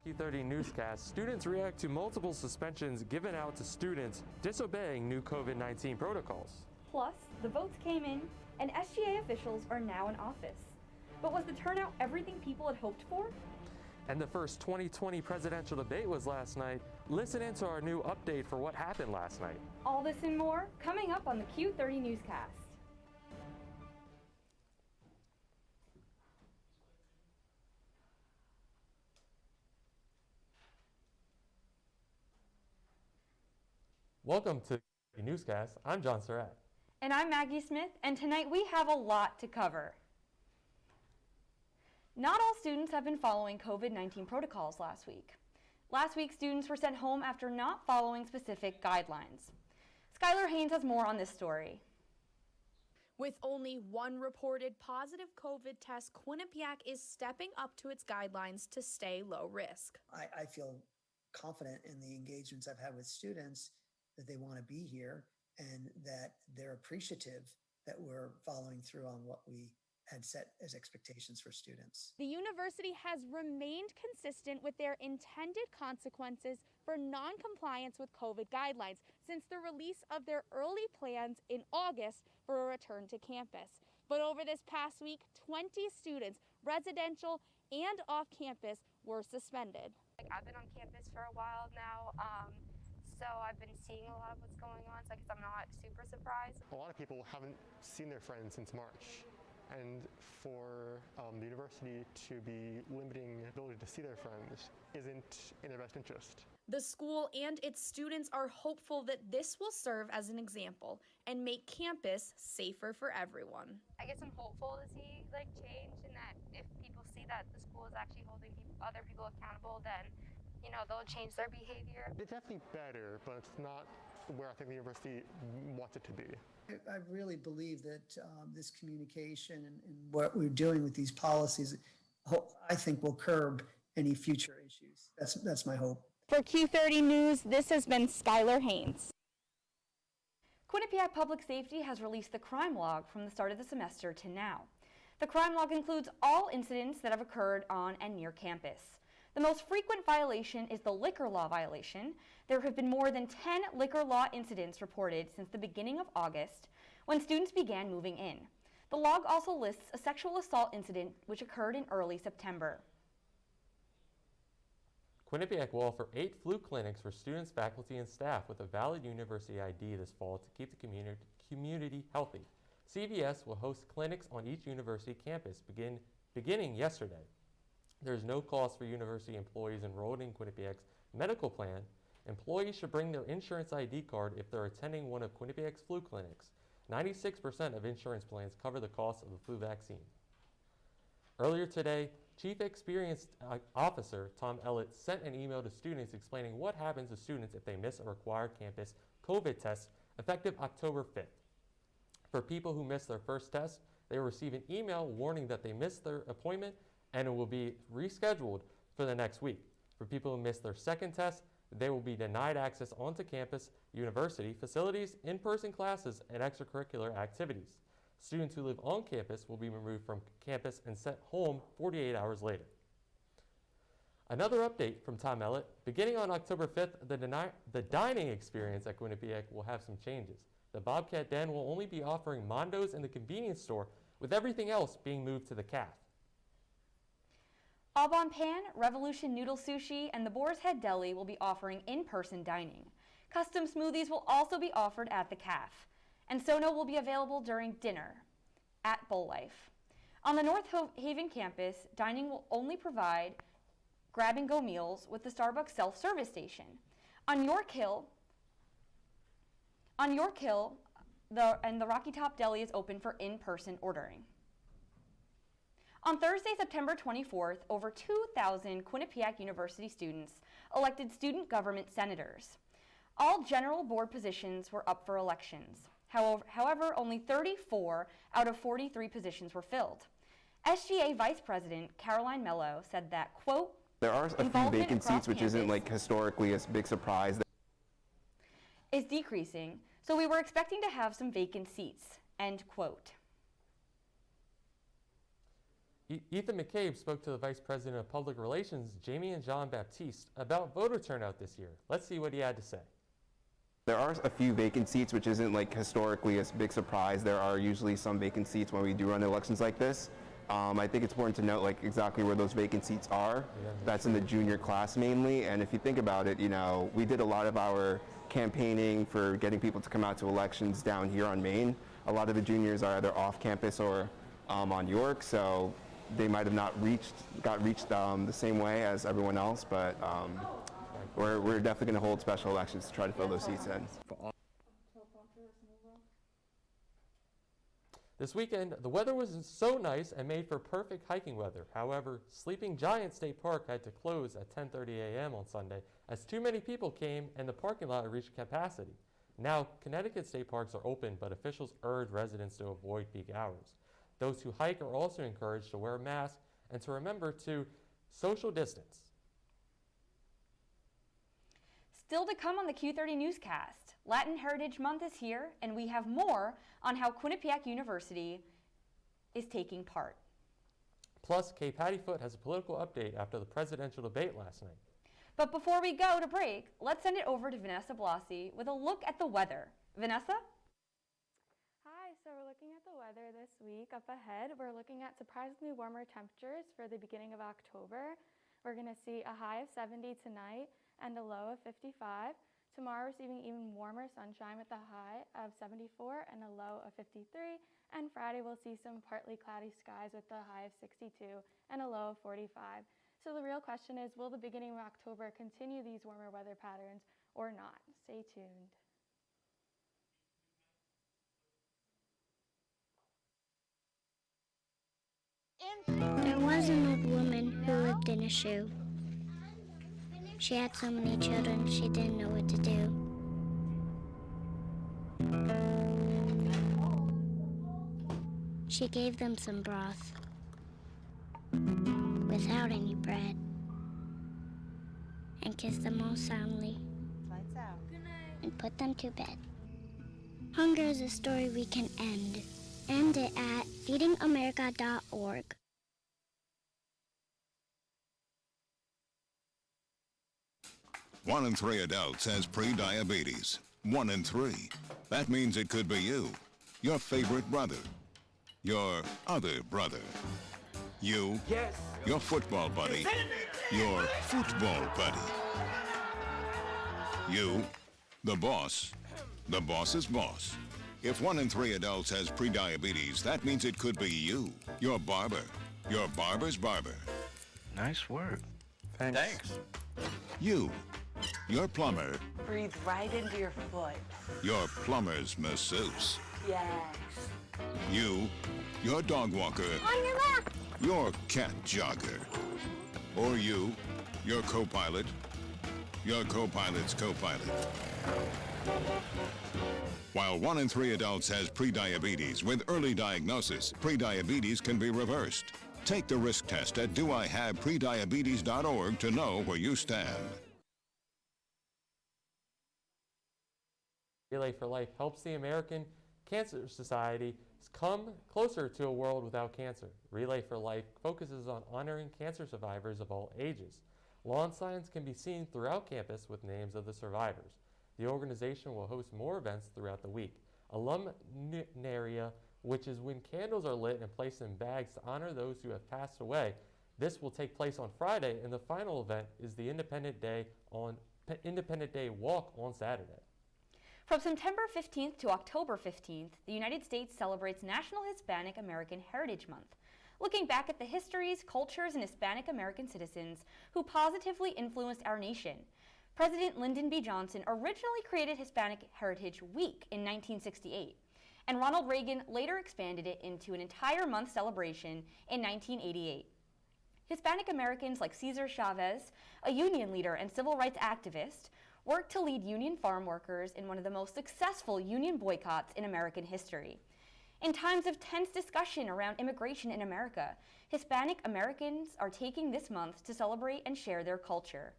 Q30 Newscast, students react to multiple suspensions given out to students disobeying new COVID-19 protocols. Plus, the votes came in and SGA officials are now in office. But was the turnout everything people had hoped for? And the first 2020 presidential debate was last night. Listen in to our new update for what happened last night. All this and more coming up on the Q30 Newscast. Welcome to the Newscast. I'm John Surratt. And I'm Maggie Smith, and tonight we have a lot to cover. Not all students have been following COVID-19 protocols last week. Last week, students were sent home after not following specific guidelines. Skylar Haynes has more on this story. With only one reported positive COVID test, Quinnipiac is stepping up to its guidelines to stay low risk. I feel confident in the engagements I've had with students that they want to be here and that they're appreciative that we're following through on what we had set as expectations for students. The university has remained consistent with their intended consequences for non-compliance with COVID guidelines since the release of their early plans in August for a return to campus. But over this past week, 20 students, residential and off campus, were suspended. I've been on campus for a while now, so I've been seeing a lot of what's going on, so I guess I'm not super surprised. A lot of people haven't seen their friends since March, and for the university to be limiting the ability to see their friends isn't in their best interest. The school and its students are hopeful that this will serve as an example and make campus safer for everyone. I guess I'm hopeful to see change, and that if people see that the school is actually holding other people accountable, then they'll change their behavior. It's definitely better, but it's not where I think the university wants it to be. I really believe that this communication and what we're doing with these policies, I think will curb any future issues. That's my hope. For Q30 News, this has been Skylar Haynes. Quinnipiac Public Safety has released the crime log from the start of the semester to now. The crime log includes all incidents that have occurred on and near campus. The most frequent violation is the liquor law violation. There have been more than 10 liquor law incidents reported since the beginning of August, when students began moving in. The log also lists a sexual assault incident which occurred in early September. Quinnipiac will offer 8 flu clinics for students, faculty, and staff with a valid university ID this fall to keep the community healthy. CVS will host clinics on each university campus beginning yesterday. There is no cost for university employees enrolled in Quinnipiac's medical plan. Employees should bring their insurance ID card if they're attending one of Quinnipiac's flu clinics. 96% of insurance plans cover the cost of the flu vaccine. Earlier today, Chief Experience Officer Tom Ellett sent an email to students explaining what happens to students if they miss a required campus COVID test effective October 5th. For people who missed their first test, they will receive an email warning that they missed their appointment and it will be rescheduled for the next week. For people who missed their second test, they will be denied access onto campus, university, facilities, in-person classes, and extracurricular activities. Students who live on campus will be removed from campus and sent home 48 hours later. Another update from Tom Ellett. Beginning on October 5th, the dining experience at Quinnipiac will have some changes. The Bobcat Den will only be offering Mondos in the convenience store, with everything else being moved to the CAF. Au Bon Pan, Revolution Noodle Sushi, and the Boar's Head Deli will be offering in-person dining. Custom smoothies will also be offered at the CAF. And Sono will be available during dinner at Bowl Life. On the North Haven campus, dining will only provide grab-and-go meals with the Starbucks self-service station. On York Hill, the Rocky Top Deli is open for in-person ordering. On Thursday, September 24th, over 2,000 Quinnipiac University students elected student government senators. All general board positions were up for elections. However, only 34 out of 43 positions were filled. SGA Vice President Caroline Mello said that, quote, "There are a few vacant seats, which isn't historically a big surprise. Is decreasing, so we were expecting to have some vacant seats," end quote. Ethan McCabe spoke to the Vice President of Public Relations, Jamie and John Baptiste, about voter turnout this year. Let's see what he had to say. There are a few vacant seats, which isn't like historically a big surprise. There are usually some vacant seats when we do run elections like this. I think it's important to note like exactly where those vacant seats are. That's in the junior class mainly. And if you think about it, you know, we did a lot of our campaigning for getting people to come out to elections down here on Maine. A lot of the juniors are either off campus or on York, so they might have not got reached the same way as everyone else, but we're definitely going to hold special elections to try to fill those seats in. This weekend, the weather was so nice and made for perfect hiking weather. However, Sleeping Giant State Park had to close at 10:30 a.m. on Sunday as too many people came and the parking lot reached capacity. Now, Connecticut state parks are open, but officials urge residents to avoid peak hours. Those who hike are also encouraged to wear a mask and to remember to social distance. Still to come on the Q30 Newscast, Latin Heritage Month is here, and we have more on how Quinnipiac University is taking part. Plus, Kay Pattyfoot has a political update after the presidential debate last night. But before we go to break, let's send it over to Vanessa Blasi with a look at the weather. Vanessa? Hi, so we're looking at the weather this week. Up ahead, we're looking at surprisingly warmer temperatures for the beginning of October. We're going to see a high of 70 tonight and a low of 55. Tomorrow, receiving even warmer sunshine with a high of 74 and a low of 53. And Friday, we'll see some partly cloudy skies with a high of 62 and a low of 45. So the real question is, will the beginning of October continue these warmer weather patterns or not? Stay tuned. There was an old woman who lived in a shoe. She had so many children, she didn't know what to do. She gave them some broth without any bread and kissed them all soundly and put them to bed. Hunger is a story we can end. End it at feedingamerica.org. One in 3 adults has pre-diabetes. 1 in 3. That means it could be you, your favorite brother, your other brother, you, yes, your football buddy, your football buddy, you, the boss's boss. If 1 in 3 adults has pre-diabetes, that means it could be you, your barber, your barber's barber. Nice work. Thanks. You, your plumber. Breathe right into your foot. Your plumber's masseuse. Yes. You, your dog walker. On your left. Your cat jogger. Or you, your co-pilot. Your co-pilot's co-pilot. While 1 in 3 adults has pre-diabetes, with early diagnosis, pre-diabetes can be reversed. Take the risk test at doihaveprediabetes.org to know where you stand. Relay for Life helps the American Cancer Society come closer to a world without cancer. Relay for Life focuses on honoring cancer survivors of all ages. Lawn signs can be seen throughout campus with names of the survivors. The organization will host more events throughout the week. Alumnaria, which is when candles are lit and placed in bags to honor those who have passed away. This will take place on Friday, and the final event is the Independence Day Walk on Saturday. From September 15th to October 15th, the United States celebrates National Hispanic American Heritage Month, looking back at the histories, cultures, and Hispanic American citizens who positively influenced our nation. President Lyndon B. Johnson originally created Hispanic Heritage Week in 1968, and Ronald Reagan later expanded it into an entire month celebration in 1988. Hispanic Americans like Cesar Chavez, a union leader and civil rights activist, worked to lead union farm workers in one of the most successful union boycotts in American history. In times of tense discussion around immigration in America, Hispanic Americans are taking this month to celebrate and share their culture.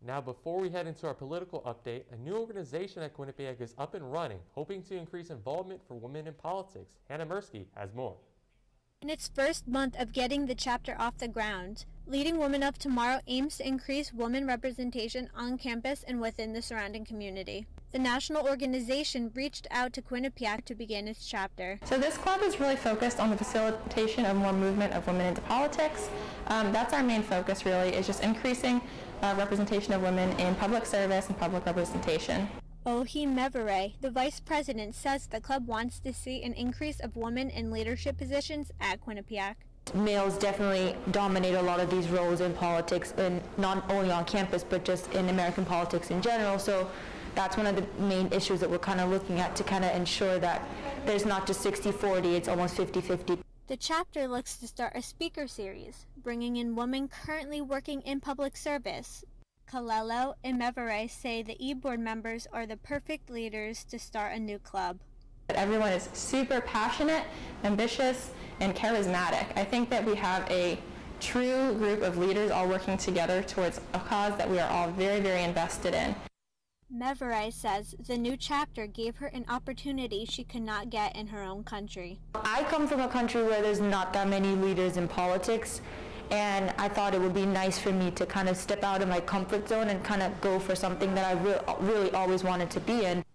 Now, before we head into our political update, a new organization at Quinnipiac is up and running, hoping to increase involvement for women in politics. Hannah Mirsky has more. In its first month of getting the chapter off the ground, Leading Women of Tomorrow aims to increase women representation on campus and within the surrounding community. The national organization reached out to Quinnipiac to begin its chapter. So this club is really focused on the facilitation of more movement of women into politics. That's our main focus really, is just increasing representation of women in public service and public representation. Ohi Mevere, the vice president, says the club wants to see an increase of women in leadership positions at Quinnipiac. Males definitely dominate a lot of these roles in politics, and not only on campus, but just in American politics in general. So that's one of the main issues that we're kind of looking at to kind of ensure that there's not just 60-40, it's almost 50-50. The chapter looks to start a speaker series, bringing in women currently working in public service. Kalelo and Mevere say the e-board members are the perfect leaders to start a new club. Everyone is super passionate, ambitious, and charismatic. I think that we have a true group of leaders all working together towards a cause that we are all very, very invested in. Mevere says the new chapter gave her an opportunity she could not get in her own country. I come from a country where there's not that many leaders in politics, and I thought it would be nice for me to kind of step out of my comfort zone and kind of go for something that I really always wanted to be in.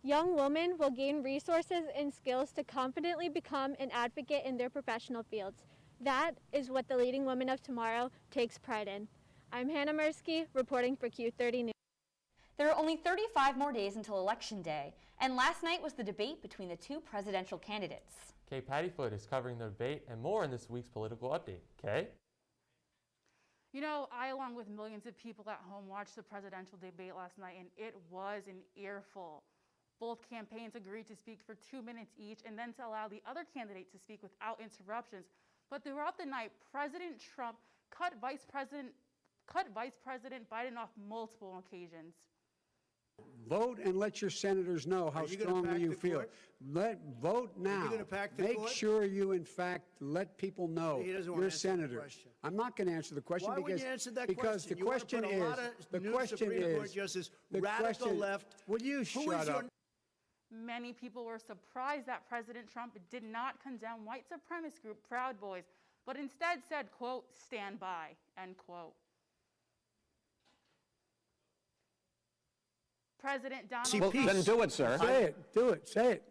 Young women will gain resources and skills to confidently become an advocate in their professional fields. That is what the Leading Women of Tomorrow takes pride in. I'm Hannah Mirsky, reporting for Q30 News. There are only 35 more days until Election Day, and last night was the debate between the two presidential candidates. Kay Pattyfoot is covering the debate and more in this week's political update. Kay? You know, I, along with millions of people at home, watched the presidential debate last night, and it was an earful. Both campaigns agreed to speak for 2 minutes each and then to allow the other candidate to speak without interruptions. But throughout the night, President Trump cut Vice President Biden off multiple occasions. Vote and let your senators know how strongly you feel. Vote now. Make sure you, in fact, let people know you're a senator. I'm not going to answer the question because the question is radical left. Will you shut up? Many people were surprised that President Trump did not condemn white supremacist group Proud Boys, but instead said, quote, "stand by," end quote. President Donald Trump. Then do it, sir. Say it. Do it. Say it.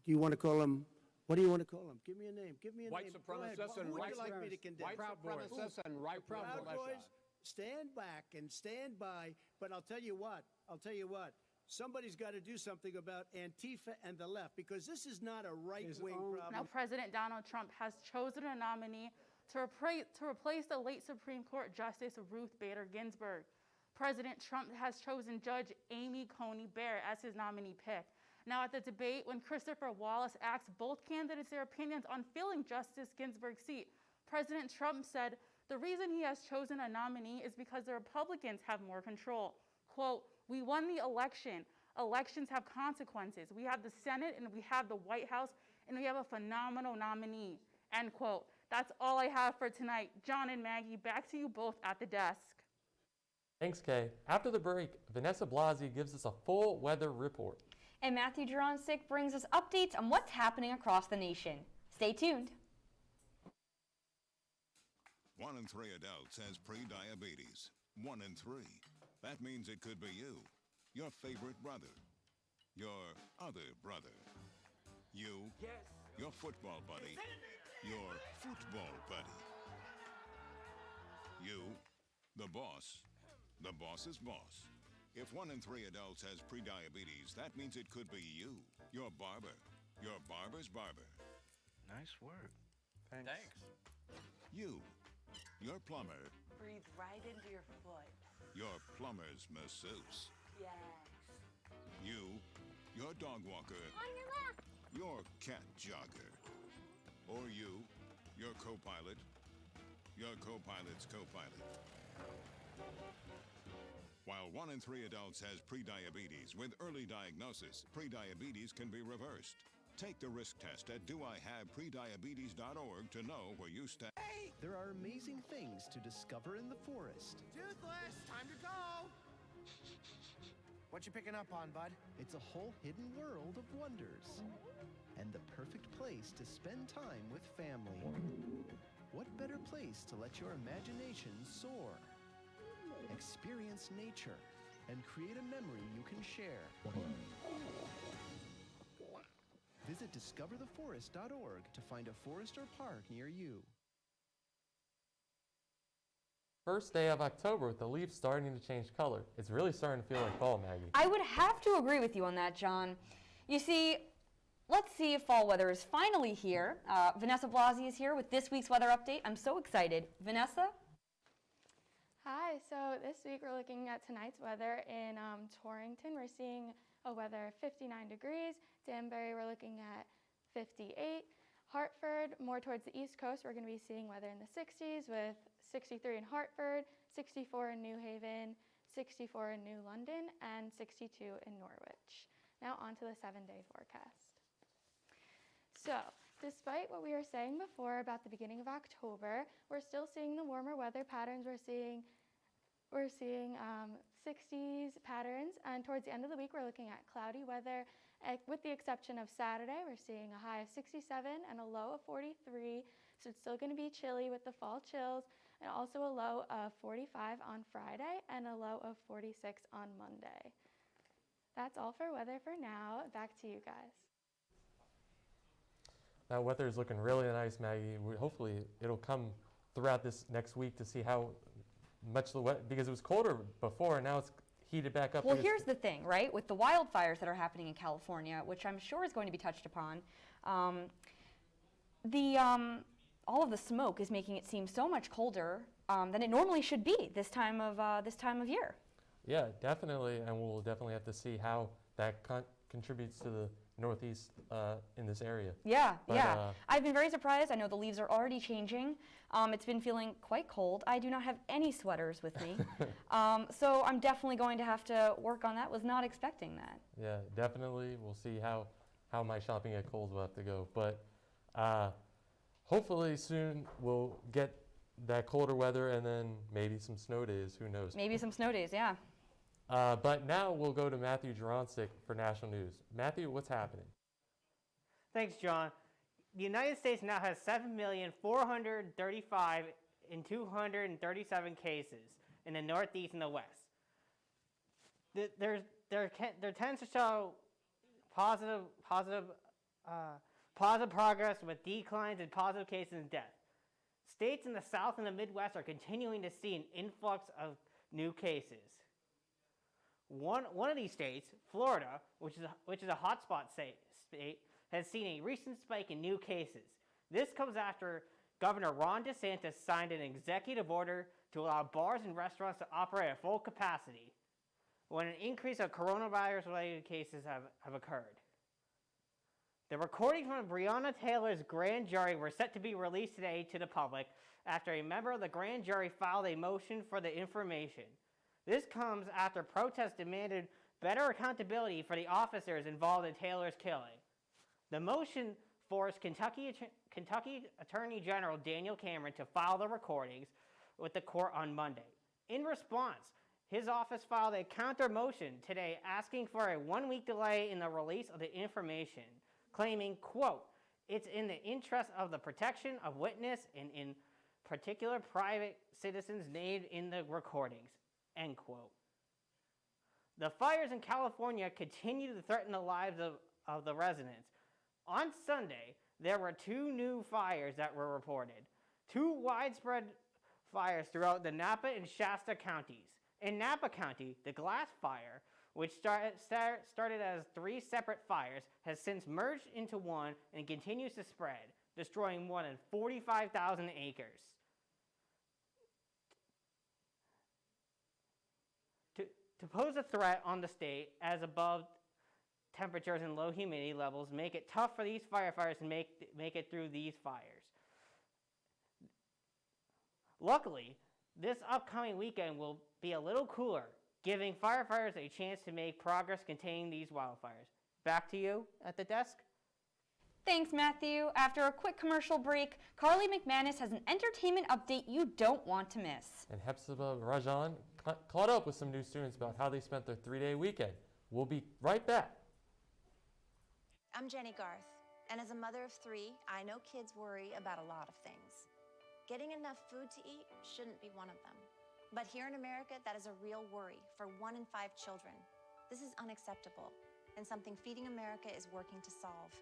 Do you want to call him? What do you want to call him? Give me a name. Give me a white name. Supremacists and white supremacists and Proud Boys. Stand back and stand by. But I'll tell you what. Somebody's got to do something about Antifa and the left, because this is not a right-wing problem. Now, President Donald Trump has chosen a nominee to replace the late Supreme Court Justice Ruth Bader Ginsburg. President Trump has chosen Judge Amy Coney Barrett as his nominee pick. Now, at the debate, when Christopher Wallace asked both candidates their opinions on filling Justice Ginsburg's seat, President Trump said the reason he has chosen a nominee is because the Republicans have more control. Quote, "We won the election. Elections have consequences. We have the Senate and we have the White House, and we have a phenomenal nominee," end quote. That's all I have for tonight. John and Maggie, back to you both at the desk. Thanks, Kay. After the break, Vanessa Blasi gives us a full weather report. And Matthew Duronsik brings us updates on what's happening across the nation. Stay tuned. 1 in 3 adults has pre-diabetes. 1 in 3. That means it could be you, your favorite brother, your other brother, you, your football buddy, your football buddy, you, the boss's boss. If 1 in 3 adults has prediabetes, that means it could be you, your barber, your barber's barber. Nice work. Thanks. You, your plumber, Breathe right into your foot. your plumber's masseuse. Yes. You, your dog walker, On your left. your cat jogger. Or you, your co-pilot, your co-pilot's co-pilot. While 1 in 3 adults has prediabetes, with early diagnosis, prediabetes can be reversed. Take the risk test at doihaveprediabetes.org to know where you stand. Hey! There are amazing things to discover in the forest. Toothless, time to go! What you picking up on, bud? It's a whole hidden world of wonders. And the perfect place place to spend time with family. What better place to let your imagination soar? Experience nature and create a memory you can share. Visit discovertheforest.org to find a forest or park near you. First day of October with the leaves starting to change color. It's really starting to feel like fall, Maggie. I would have to agree with you on that, John. You see, let's see if fall weather is finally here. Vanessa Blasi is here with this week's weather update. I'm so excited. Vanessa? Hi, so this week we're looking at tonight's weather in Torrington. We're seeing a weather of 59 degrees. Danbury, we're looking at 58. Hartford, more towards the East Coast, we're going to be seeing weather in the 60s with 63 in Hartford, 64 in New Haven, 64 in New London, and 62 in Norwich. Now on to the 7-day forecast. So, despite what we were saying before about the beginning of October, we're still seeing the warmer weather patterns. We're seeing 60s patterns, and towards the end of the week, we're looking at cloudy weather. With the exception of Saturday, we're seeing a high of 67 and a low of 43, so it's still going to be chilly with the fall chills, and also a low of 45 on Friday and a low of 46 on Monday. That's all for weather for now. Back to you guys. That weather is looking really nice, Maggie. Hopefully it'll come throughout this next week to see how much the weather, because it was colder before and now it's heated back up. Well, here's the thing, right? With the wildfires that are happening in California, which I'm sure is going to be touched upon, all of the smoke is making it seem so much colder than it normally should be this time of year. Yeah, definitely, and we'll definitely have to see how that contributes to the Northeast in this area. Yeah, I've been very surprised. I know the leaves are already changing. It's been feeling quite cold. I do not have any sweaters with me. So I'm definitely going to have to work on that. Was not expecting that. Yeah, definitely. We'll see how my shopping at Kohl's will have to go. But hopefully soon we'll get that colder weather and then maybe some snow days. Who knows? Maybe some snow days, yeah. But now we'll go to Matthew Juronsik for national news. Matthew, what's happening? Thanks, John. The United States now has 7,435,237 cases in the Northeast and the West. There tends to show positive progress with declines in positive cases and deaths. States in the South and the Midwest are continuing to see an influx of new cases. One of these states, Florida, which is a hotspot state, has seen a recent spike in new cases. This comes after Governor Ron DeSantis signed an executive order to allow bars and restaurants to operate at full capacity when an increase of coronavirus-related cases have occurred. The recordings from Breonna Taylor's grand jury were set to be released today to the public after a member of the grand jury filed a motion for the information. This comes after protests demanded better accountability for the officers involved in Taylor's killing. The motion forced Kentucky Attorney General Daniel Cameron to file the recordings with the court on Monday. In response, his office filed a counter motion today asking for a 1-week delay in the release of the information, claiming, quote, "It's in the interest of the protection of witness and in particular private citizens named in the recordings," end quote. The fires in California continue to threaten the lives of the residents. On Sunday, there were 2 new fires that were reported. 2 widespread fires throughout the Napa and Shasta counties. In Napa County, the Glass Fire, which started as 3 separate fires, has since merged into one and continues to spread, destroying more than 45,000 acres. To pose a threat on the state, as above temperatures and low humidity levels make it tough for these firefighters to make it through these fires. Luckily, this upcoming weekend will be a little cooler, giving firefighters a chance to make progress containing these wildfires. Back to you at the desk. Thanks, Matthew. After a quick commercial break, Carly McManus has an entertainment update you don't want to miss. And Hepzibah Rajan caught up with some new students about how they spent their 3-day weekend. We'll be right back. I'm Jenny Garth. And as a mother of 3, I know kids worry about a lot of things. Getting enough food to eat shouldn't be one of them. But here in America, that is a real worry for 1 in 5 children. This is unacceptable and something Feeding America is working to solve.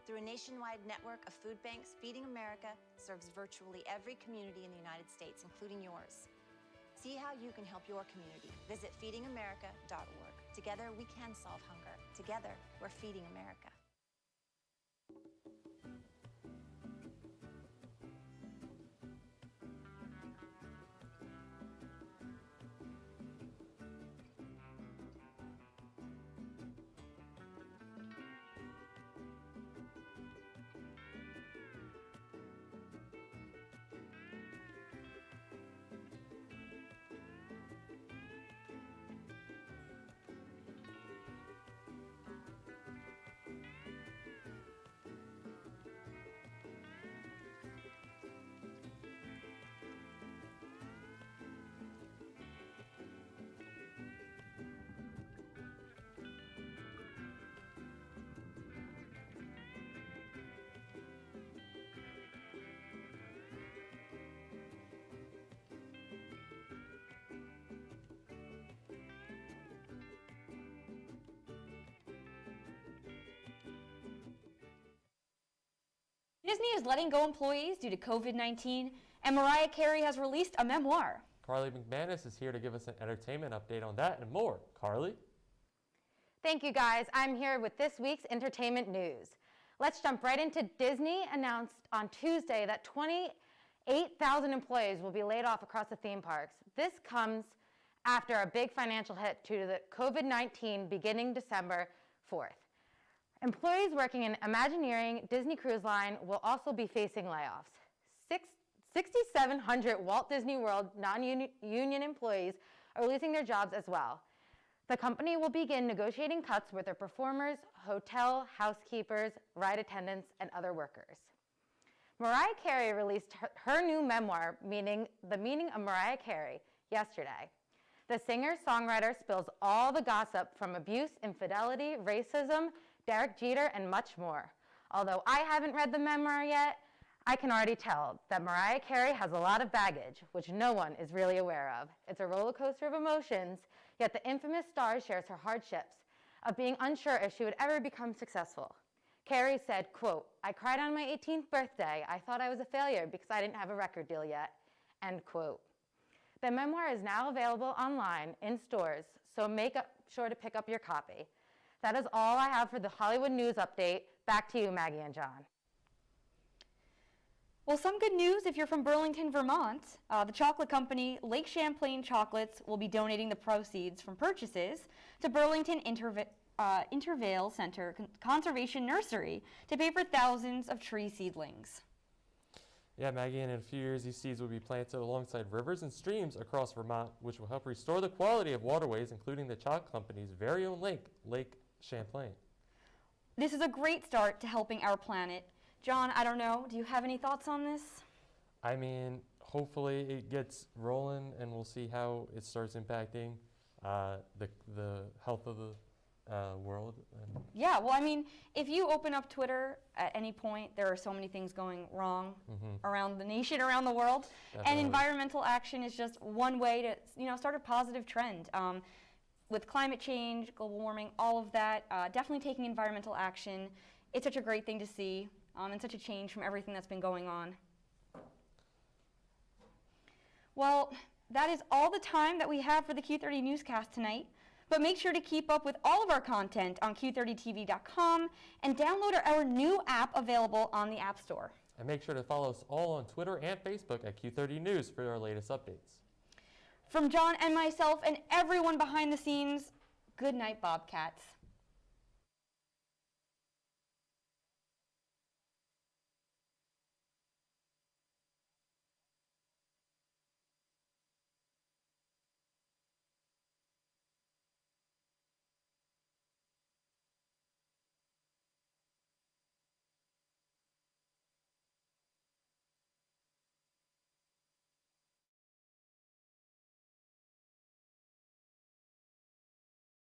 Through a nationwide network of food banks, Feeding America serves virtually every community in the United States, including yours. See how you can help your community. Visit feedingamerica.org. Together, we can solve hunger. Together, we're Feeding America. Disney is letting go employees due to COVID-19, and Mariah Carey has released a memoir. Carly McManus is here to give us an entertainment update on that and more. Carly? Thank you, guys. I'm here with this week's entertainment news. Let's jump right into Disney. Announced on Tuesday that 28,000 employees will be laid off across the theme parks. This comes after a big financial hit due to the COVID-19 beginning December 4th. Employees working in Imagineering Disney Cruise Line will also be facing layoffs. 6,700 Walt Disney World non-union employees are losing their jobs as well. The company will begin negotiating cuts with their performers, hotel, housekeepers, ride attendants, and other workers. Mariah Carey released her new memoir, The Meaning of Mariah Carey, yesterday. The singer-songwriter spills all the gossip from abuse, infidelity, racism, Derek Jeter, and much more. Although I haven't read the memoir yet, I can already tell that Mariah Carey has a lot of baggage, which no one is really aware of. It's a roller coaster of emotions, yet the infamous star shares her hardships of being unsure if she would ever become successful. Carey said, quote, "I cried on my 18th birthday. I thought I was a failure because I didn't have a record deal yet," end quote. The memoir is now available online in stores, so make sure to pick up your copy. That is all I have for the Hollywood news update. Back to you, Maggie and John. Well, some good news if you're from Burlington, Vermont. The chocolate company Lake Champlain Chocolates will be donating the proceeds from purchases to Burlington Intervale Center Conservation Nursery to pay for thousands of tree seedlings. Yeah, Maggie, and in a few years, these seeds will be planted alongside rivers and streams across Vermont, which will help restore the quality of waterways, including the chocolate company's very own lake, Lake Champlain. This is a great start to helping our planet. John, I don't know, do you have any thoughts on this? I mean, hopefully it gets rolling and we'll see how it starts impacting the health of the world. Yeah, well, I mean, if you open up Twitter at any point, there are so many things going wrong around the nation, around the world. Definitely. And environmental action is just one way to, start a positive trend. With climate change, global warming, all of that, definitely taking environmental action. It's such a great thing to see, and such a change from everything that's been going on. Well, that is all the time that we have for the Q30 Newscast tonight. But make sure to keep up with all of our content on Q30TV.com and download our new app available on the App Store. And make sure to follow us all on Twitter and Facebook at Q30 News for our latest updates. From John and myself and everyone behind the scenes, good night, Bobcats.